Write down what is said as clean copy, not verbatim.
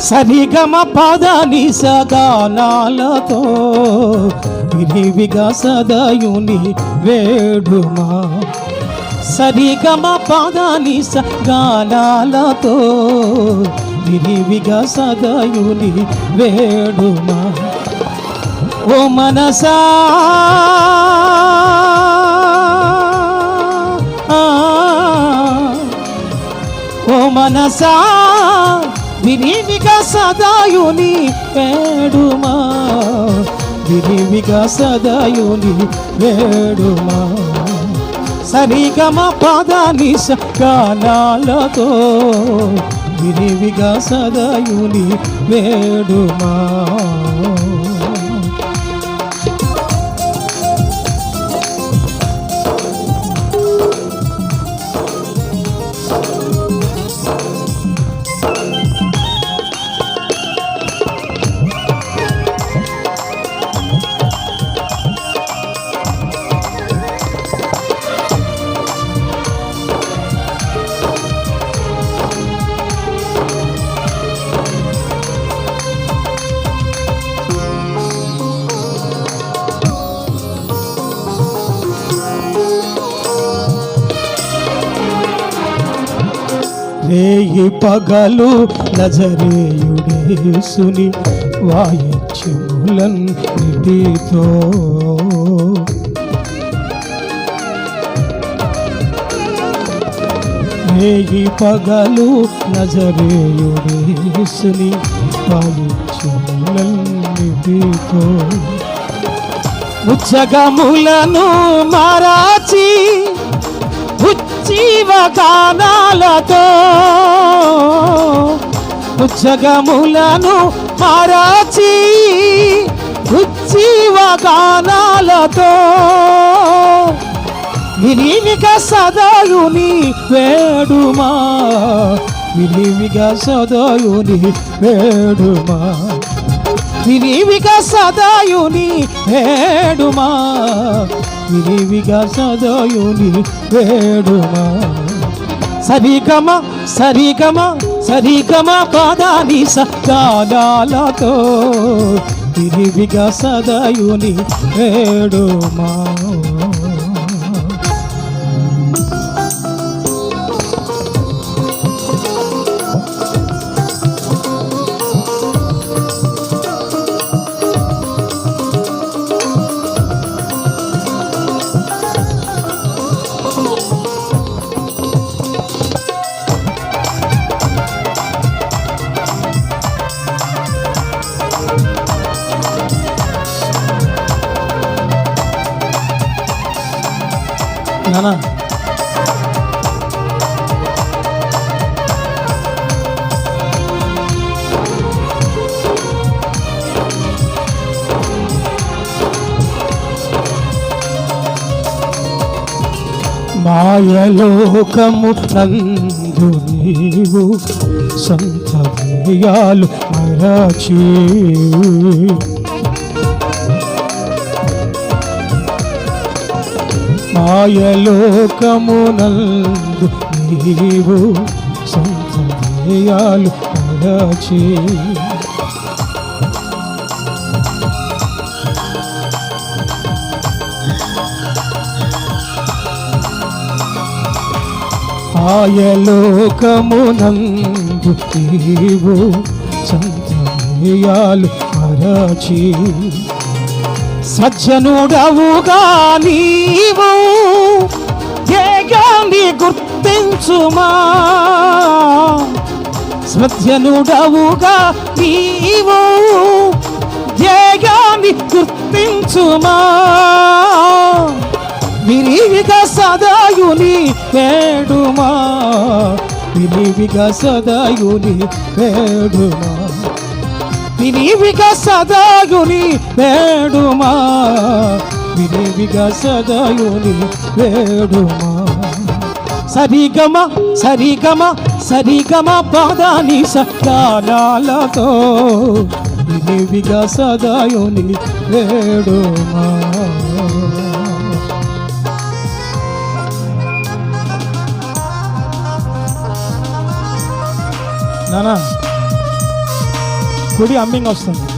సరిగమ పదని సగానాలతో విరివిగా సదయుని వేడుమా. సరిగమ పదని సగానాలతో విరివిగా సదయుని వేడుమా. ఓ మనసా ఓ మనసా విరివిగా సదాయుని వేడుమా. విరివిగా సదాయుని వేడుమా. సరిగమ పదని సగానాలతో విరివిగా సదాయుని వేడుమా. రేయి పగలు నజరేయుడేసుని వాయిద్యములన్నిటితో రేయి పగలు నజరేయుడేసుని వాయిద్యములన్నిటితో ఉచ్చగములను మారాచి జీవగానాలతో ఉచ్చగములను మారాచి ఉజ్జీవగానాలతో విరివిగా సదాయుని వేడుమా. విరివిగా సదాయుని వేడుమా. విరివిగా సదాయుని వేడుమా. విరివిగా సదాయుని వేడుమా. సరిగమ సరిగమ సరిగమ పదని సగానాలతో విరివిగా సదాయుని వేడుమా. నానా మాయలోకము నందు నీవు సొంత వ్యయాలు మరచి మాయలోకమునందు నీవు సొంత వ్యయాలు మరచి మాయలోకమునందు నీవు సొంత వ్యయాలు మరచి సజ్జనుడవుగా నీవు ధ్యేయాన్ని గుర్తించుమా. సజ్జనుడవుగా నీవు ధ్యేయాన్ని గుర్తించుమా. విరివిగా సదాయుని వేడుమా. విరివిగా సదాయుని వేడుమా. విరివిగా సదాయుని వేడుమా. విరివిగా సదాయుని వేడుమా. సరిగమ సరిగమ సరిగమ పదని సగానాలతో విరివిగా సదాయుని వేడుమా. నానా కుడి అమ్మింగ్ వస్తుంది.